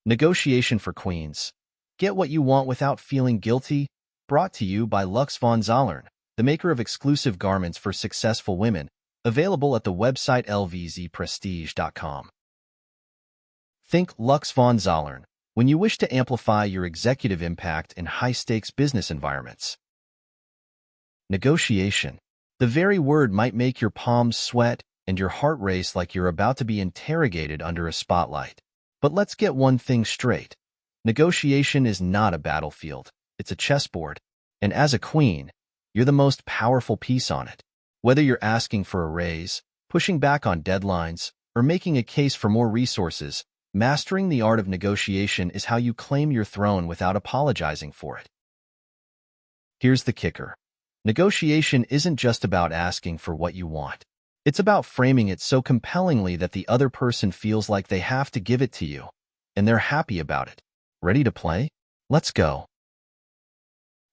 Negotiation for Queens. Get what you want without feeling guilty. Brought to you by Lux von Zollern, the maker of exclusive garments for successful women, available at the website lvzprestige.com. Think Lux von Zollern when you wish to amplify your executive impact in high-stakes business environments. Negotiation. The very word might make your palms sweat and your heart race like you're about to be interrogated under a spotlight. But let's get one thing straight. Negotiation is not a battlefield. It's a chessboard. And as a queen, you're the most powerful piece on it. Whether you're asking for a raise, pushing back on deadlines, or making a case for more resources, mastering the art of negotiation is how you claim your throne without apologizing for it. Here's the kicker. Negotiation isn't just about asking for what you want. It's about framing it so compellingly that the other person feels like they have to give it to you, and they're happy about it. Ready to play? Let's go.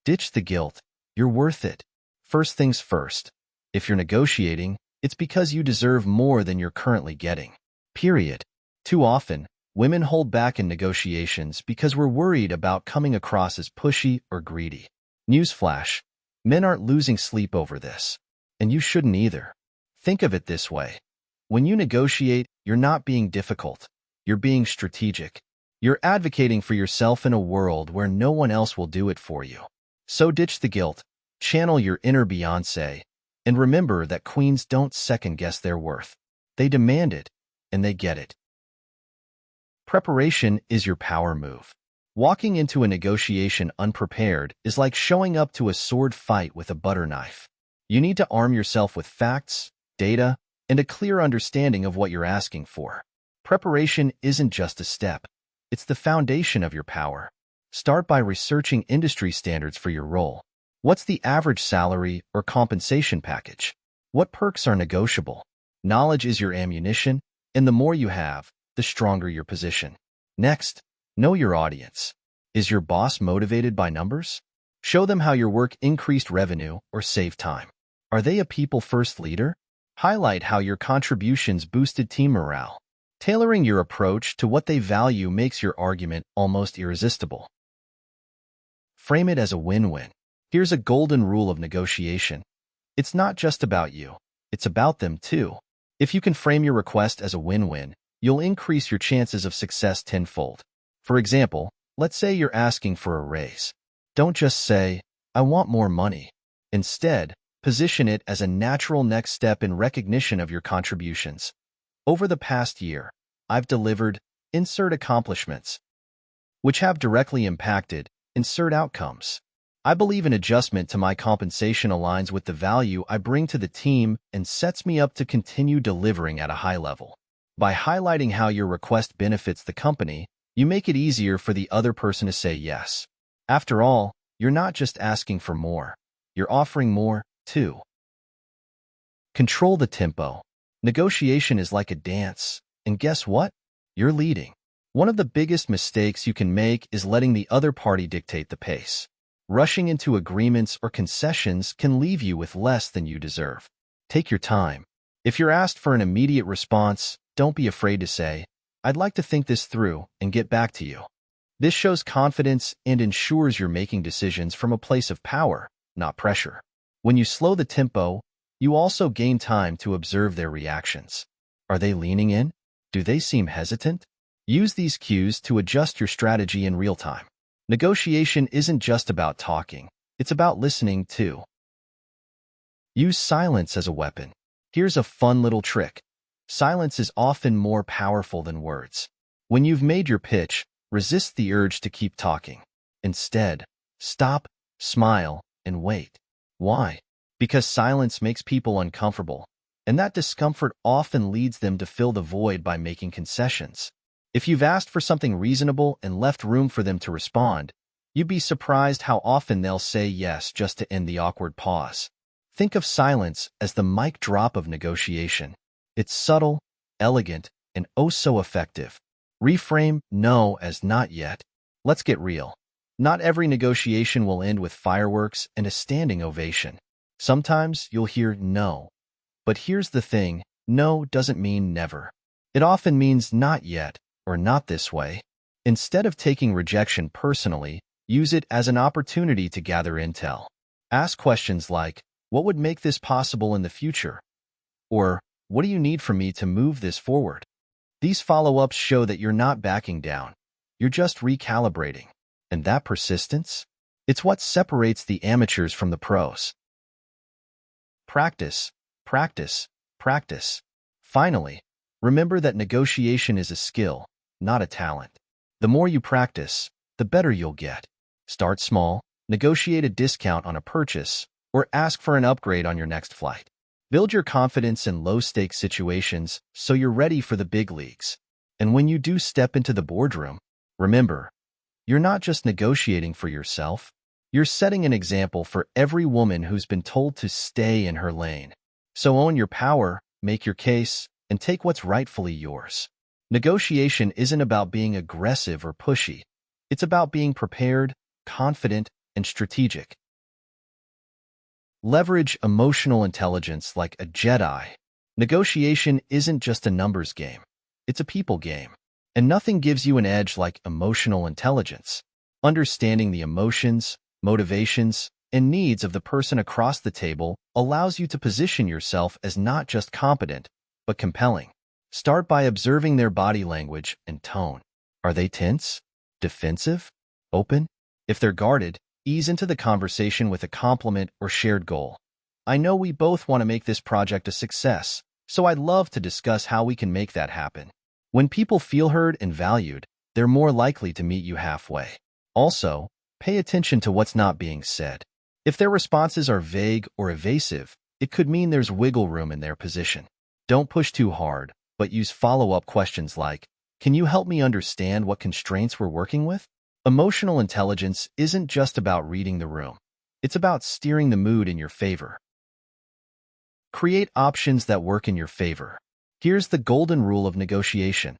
Ditch the guilt. You're worth it. First things first. If you're negotiating, it's because you deserve more than you're currently getting. Period. Too often, women hold back in negotiations because we're worried about coming across as pushy or greedy. Newsflash. Men aren't losing sleep over this. And you shouldn't either. Think of it this way. When you negotiate, you're not being difficult. You're being strategic. You're advocating for yourself in a world where no one else will do it for you. So ditch the guilt, channel your inner Beyoncé, and remember that queens don't second-guess their worth. They demand it, and they get it. Preparation is your power move. Walking into a negotiation unprepared is like showing up to a sword fight with a butter knife. You need to arm yourself with facts, data, and a clear understanding of what you're asking for. Preparation isn't just a step. It's the foundation of your power. Start by researching industry standards for your role. What's the average salary or compensation package? What perks are negotiable? Knowledge is your ammunition, and the more you have, the stronger your position. Next, know your audience. Is your boss motivated by numbers? Show them how your work increased revenue or saved time. Are they a people-first leader? Highlight how your contributions boosted team morale. Tailoring your approach to what they value makes your argument almost irresistible. Frame it as a win-win. Here's a golden rule of negotiation. It's not just about you. It's about them too. If you can frame your request as a win-win, you'll increase your chances of success tenfold. For example, let's say you're asking for a raise. Don't just say, "I want more money." Instead, position it as a natural next step in recognition of your contributions. Over the past year, I've delivered insert accomplishments, which have directly impacted insert outcomes. I believe an adjustment to my compensation aligns with the value I bring to the team and sets me up to continue delivering at a high level. By highlighting how your request benefits the company, you make it easier for the other person to say yes. After all, you're not just asking for more. You're offering more, too. Control the tempo. Negotiation is like a dance, and guess what? You're leading. One of the biggest mistakes you can make is letting the other party dictate the pace. Rushing into agreements or concessions can leave you with less than you deserve. Take your time. If you're asked for an immediate response, don't be afraid to say, "I'd like to think this through and get back to you." This shows confidence and ensures you're making decisions from a place of power, not pressure. When you slow the tempo, you also gain time to observe their reactions. Are they leaning in? Do they seem hesitant? Use these cues to adjust your strategy in real time. Negotiation isn't just about talking. It's about listening, too. Use silence as a weapon. Here's a fun little trick. Silence is often more powerful than words. When you've made your pitch, resist the urge to keep talking. Instead, stop, smile, and wait. Why? Because silence makes people uncomfortable, and that discomfort often leads them to fill the void by making concessions. If you've asked for something reasonable and left room for them to respond, you'd be surprised how often they'll say yes just to end the awkward pause. Think of silence as the mic drop of negotiation. It's subtle, elegant, and oh so effective. Reframe no as not yet. Let's get real. Not every negotiation will end with fireworks and a standing ovation. Sometimes you'll hear no. But here's the thing, no doesn't mean never. It often means not yet, or not this way. Instead of taking rejection personally, use it as an opportunity to gather intel. Ask questions like, what would make this possible in the future? Or, what do you need from me to move this forward? These follow-ups show that you're not backing down. You're just recalibrating. And that persistence? It's what separates the amateurs from the pros. Practice, practice, practice. Finally, remember that negotiation is a skill, not a talent. The more you practice, the better you'll get. Start small, negotiate a discount on a purchase, or ask for an upgrade on your next flight. Build your confidence in low-stakes situations so you're ready for the big leagues. And when you do step into the boardroom, remember, you're not just negotiating for yourself, you're setting an example for every woman who's been told to stay in her lane. So own your power, make your case, and take what's rightfully yours. Negotiation isn't about being aggressive or pushy. It's about being prepared, confident, and strategic. Leverage emotional intelligence like a Jedi. Negotiation isn't just a numbers game. It's a people game. And nothing gives you an edge like emotional intelligence. Understanding the emotions, motivations, and needs of the person across the table allows you to position yourself as not just competent, but compelling. Start by observing their body language and tone. Are they tense? Defensive? Open? If they're guarded, ease into the conversation with a compliment or shared goal. I know we both want to make this project a success, so I'd love to discuss how we can make that happen. When people feel heard and valued, they're more likely to meet you halfway. Also, pay attention to what's not being said. If their responses are vague or evasive, it could mean there's wiggle room in their position. Don't push too hard, but use follow-up questions like, can you help me understand what constraints we're working with? Emotional intelligence isn't just about reading the room. It's about steering the mood in your favor. Create options that work in your favor. Here's the golden rule of negotiation.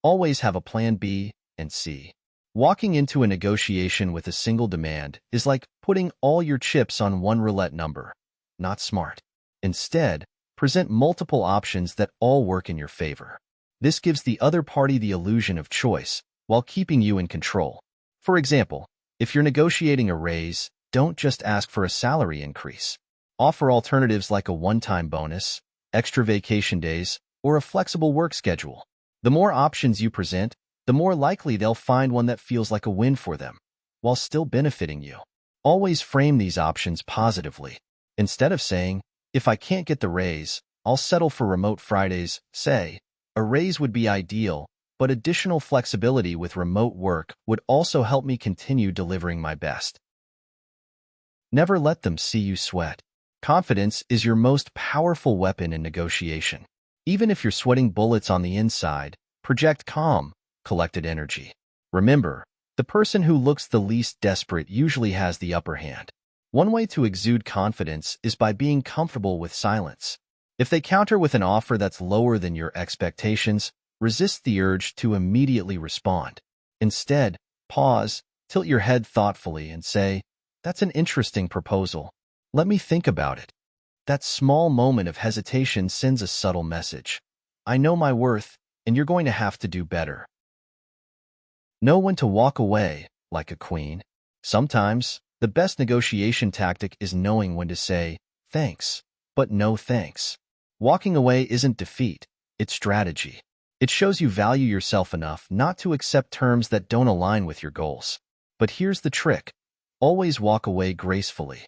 Always have a plan B and C. Walking into a negotiation with a single demand is like putting all your chips on one roulette number. Not smart. Instead, present multiple options that all work in your favor. This gives the other party the illusion of choice while keeping you in control. For example, if you're negotiating a raise, don't just ask for a salary increase. Offer alternatives like a one-time bonus, extra vacation days, or a flexible work schedule. The more options you present, the more likely they'll find one that feels like a win for them, while still benefiting you. Always frame these options positively. Instead of saying, if I can't get the raise, I'll settle for remote Fridays, say, a raise would be ideal, but additional flexibility with remote work would also help me continue delivering my best. Never let them see you sweat. Confidence is your most powerful weapon in negotiation. Even if you're sweating bullets on the inside, project calm, collected energy. Remember, the person who looks the least desperate usually has the upper hand. One way to exude confidence is by being comfortable with silence. If they counter with an offer that's lower than your expectations, resist the urge to immediately respond. Instead, pause, tilt your head thoughtfully, and say, that's an interesting proposal. Let me think about it. That small moment of hesitation sends a subtle message. I know my worth, and you're going to have to do better. Know when to walk away, like a queen. Sometimes, the best negotiation tactic is knowing when to say, thanks, but no thanks. Walking away isn't defeat, it's strategy. It shows you value yourself enough not to accept terms that don't align with your goals. But here's the trick. Always walk away gracefully.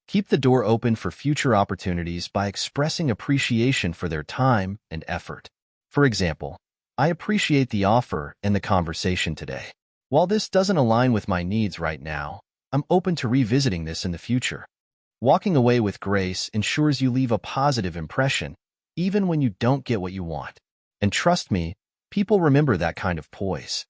Keep the door open for future opportunities by expressing appreciation for their time and effort. For example, I appreciate the offer and the conversation today. While this doesn't align with my needs right now, I'm open to revisiting this in the future. Walking away with grace ensures you leave a positive impression, even when you don't get what you want. And trust me, people remember that kind of poise.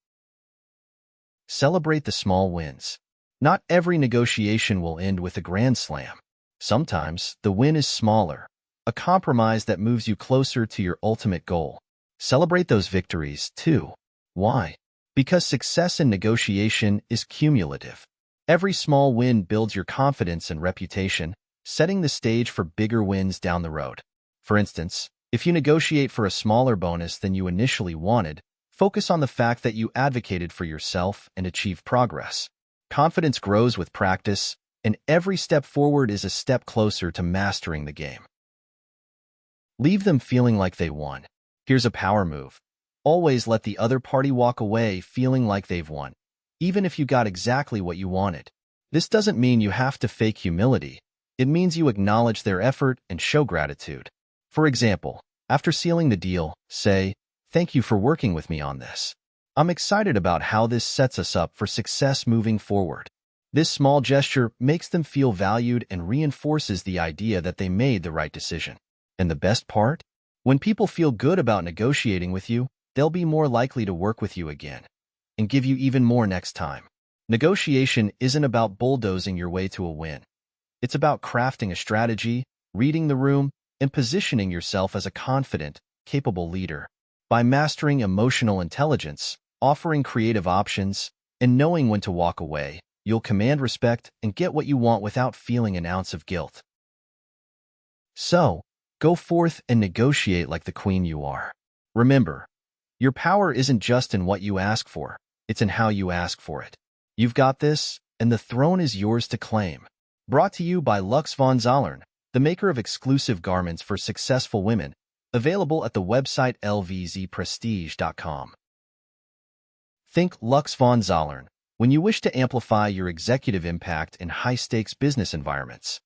Celebrate the small wins. Not every negotiation will end with a grand slam. Sometimes, the win is smaller, a compromise that moves you closer to your ultimate goal. Celebrate those victories, too. Why? Because success in negotiation is cumulative. Every small win builds your confidence and reputation, setting the stage for bigger wins down the road. For instance, if you negotiate for a smaller bonus than you initially wanted, Focus on the fact that you advocated for yourself and achieved progress. Confidence grows with practice, and every step forward is a step closer to mastering the game. Leave them feeling like they won. Here's a power move. Always let the other party walk away feeling like they've won, even if you got exactly what you wanted. This doesn't mean you have to fake humility. It means you acknowledge their effort and show gratitude. For example, after sealing the deal, say, "Thank you for working with me on this. I'm excited about how this sets us up for success moving forward." This small gesture makes them feel valued and reinforces the idea that they made the right decision. And the best part? When people feel good about negotiating with you, they'll be more likely to work with you again and give you even more next time. Negotiation isn't about bulldozing your way to a win. It's about crafting a strategy, reading the room, and positioning yourself as a confident, capable leader. By mastering emotional intelligence, offering creative options, and knowing when to walk away, you'll command respect and get what you want without feeling an ounce of guilt. So, go forth and negotiate like the queen you are. Remember, your power isn't just in what you ask for, it's in how you ask for it. You've got this, and the throne is yours to claim. Brought to you by Lux von Zollern, the maker of exclusive garments for successful women, available at the website lvzprestige.com. Think Lux von Zollern when you wish to amplify your executive impact in high-stakes business environments.